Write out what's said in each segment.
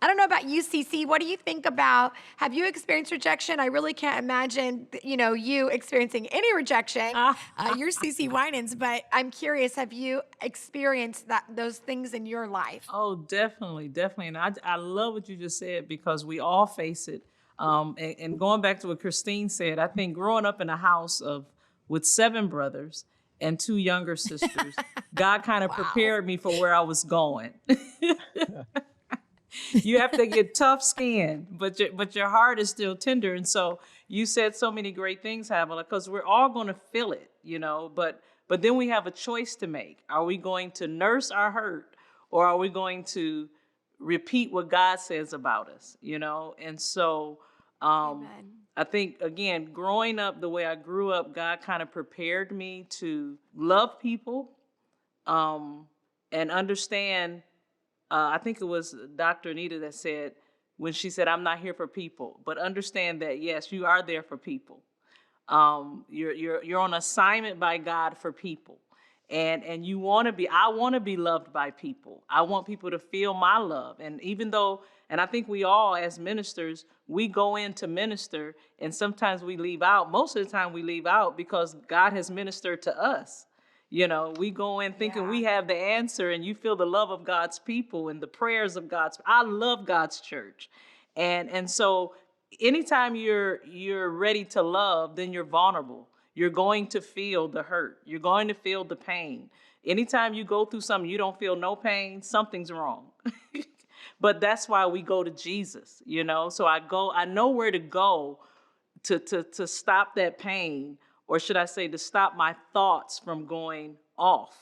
I don't know about you, CeCe. What do you think about, have you experienced rejection? I really can't imagine, you experiencing any rejection. You're CeCe Winans, but I'm curious, have you experienced those things in your life? Oh, definitely, definitely. And I love what you just said because we all face it. And going back to what Christine said, I think growing up in a house with 7 brothers and 2 younger sisters, God kind of Wow. prepared me for where I was going. You have to get tough skin, but your heart is still tender. And so you said so many great things, Havilah, because we're all going to feel it, but then we have a choice to make. Are we going to nurse our hurt, or are we going to repeat what God says about us? And so Amen. I think, again, growing up the way I grew up, God kind of prepared me to love people, and understand. I think it was Dr. Anita that said, when she said, "I'm not here for people," but understand that yes, you are there for people. You're on assignment by God for people, and you want to be. I want to be loved by people. I want people to feel my love, and even though, and I think we all as ministers, we go in to minister, and sometimes we leave out. Most of the time, we leave out because God has ministered to us. We go in thinking Yeah. we have the answer, and you feel the love of God's people and the prayers of God's. I love God's church, and so anytime you're ready to love, then you're vulnerable. You're going to feel the hurt. You're going to feel the pain. Anytime you go through something you don't feel no pain, something's wrong. But that's why we go to Jesus. So I know where to go to stop that pain, or should I say to stop my thoughts from going off,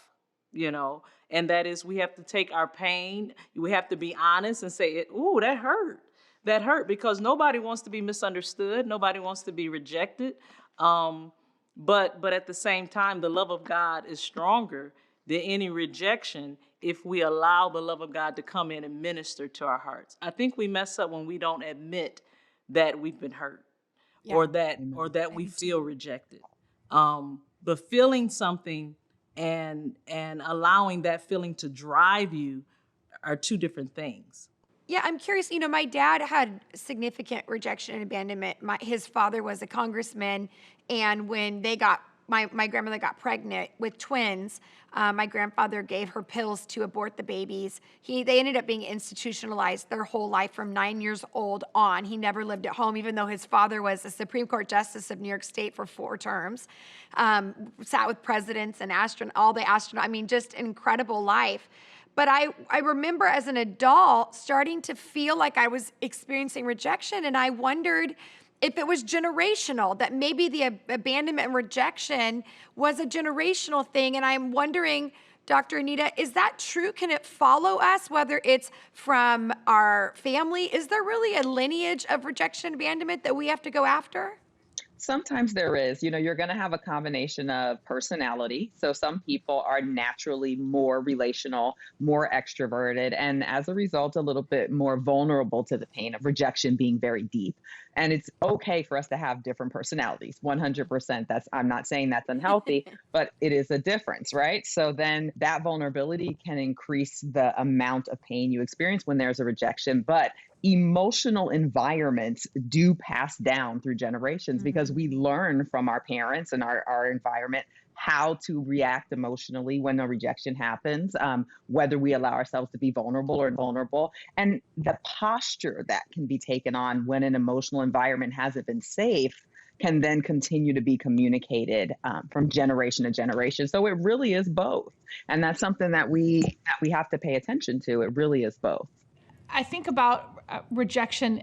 you know. And that is, we have to take our pain, we have to be honest and say, ooh, that hurt. That hurt, because nobody wants to be misunderstood, nobody wants to be rejected. But at the same time, the love of God is stronger than any rejection if we allow the love of God to come in and minister to our hearts. I think we mess up when we don't admit that we've been hurt, Yeah. or that I we do feel too. rejected. But feeling something and allowing that feeling to drive you are two different things. Yeah, I'm curious. My dad had significant rejection and abandonment. His father was a congressman, and when my grandmother got pregnant with twins, my grandfather gave her pills to abort the babies. They ended up being institutionalized their whole life from 9 years old on. He never lived at home, even though his father was a Supreme Court Justice of New York State for 4 terms. Sat with presidents and all the astronauts. I mean, just an incredible life. But I remember as an adult starting to feel like I was experiencing rejection, and I wondered if it was generational, that maybe the abandonment and rejection was a generational thing. And I'm wondering, Dr. Anita, is that true? Can it follow us, whether it's from our family? Is there really a lineage of rejection and abandonment that we have to go after? Sometimes there is. You're going to have a combination of personality. So some people are naturally more relational, more extroverted, and as a result, a little bit more vulnerable to the pain of rejection being very deep. And it's okay for us to have different personalities. 100%. I'm not saying that's unhealthy, but it is a difference, right? So then that vulnerability can increase the amount of pain you experience when there's a rejection. But emotional environments do pass down through generations because we learn from our parents and our environment how to react emotionally when a rejection happens, whether we allow ourselves to be vulnerable or invulnerable, and the posture that can be taken on when an emotional environment hasn't been safe can then continue to be communicated from generation to generation. So it really is both, and that's something that we have to pay attention to. It really is both. I think about rejection,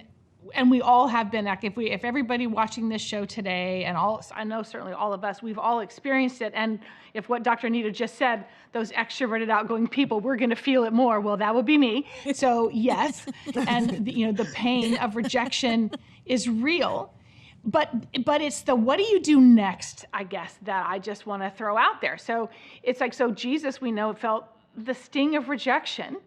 and we all have been. Like, if everybody watching this show today, and I know certainly all of us, we've all experienced it. And if what Dr. Anita just said, those extroverted, outgoing people, we're going to feel it more. Well, that would be me. So yes, and the pain of rejection is real. But it's the what do you do next, I guess, that I just want to throw out there. So it's like, so Jesus, we know, felt the sting of rejection,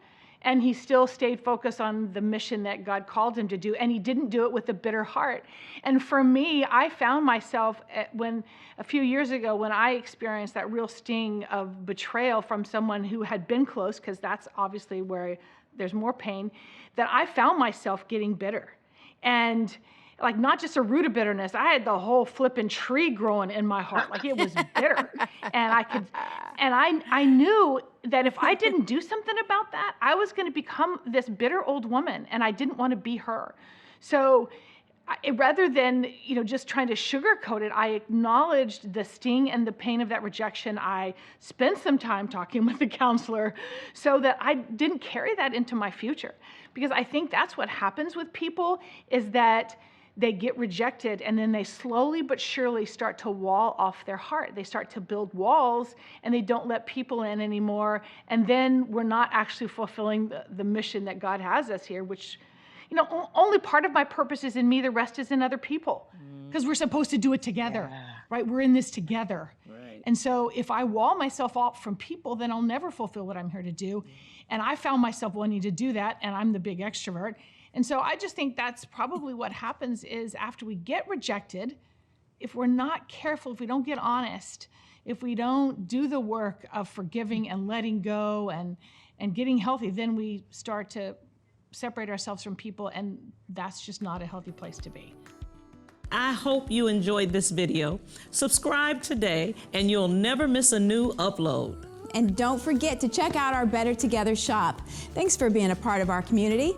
and he still stayed focused on the mission that God called him to do, and he didn't do it with a bitter heart. And for me, I found myself a few years ago when I experienced that real sting of betrayal from someone who had been close, because that's obviously where there's more pain, that I found myself getting bitter. And like, not just a root of bitterness, I had the whole flippin' tree growing in my heart. Like, it was bitter. And I knew that if I didn't do something about that, I was going to become this bitter old woman, and I didn't want to be her. So rather than, just trying to sugarcoat it, I acknowledged the sting and the pain of that rejection. I spent some time talking with a counselor so that I didn't carry that into my future. Because I think that's what happens with people, is that they get rejected, and then they slowly but surely start to wall off their heart. They start to build walls, and they don't let people in anymore. And then we're not actually fulfilling the mission that God has us here, which, only part of my purpose is in me, the rest is in other people. Because we're supposed to do it together, right? We're in this together. Right. And so if I wall myself off from people, then I'll never fulfill what I'm here to do. And I found myself wanting to do that, and I'm the big extrovert. And so I just think that's probably what happens is after we get rejected, if we're not careful, if we don't get honest, if we don't do the work of forgiving and letting go and getting healthy, then we start to separate ourselves from people, and that's just not a healthy place to be. I hope you enjoyed this video. Subscribe today and you'll never miss a new upload. And don't forget to check out our Better Together shop. Thanks for being a part of our community.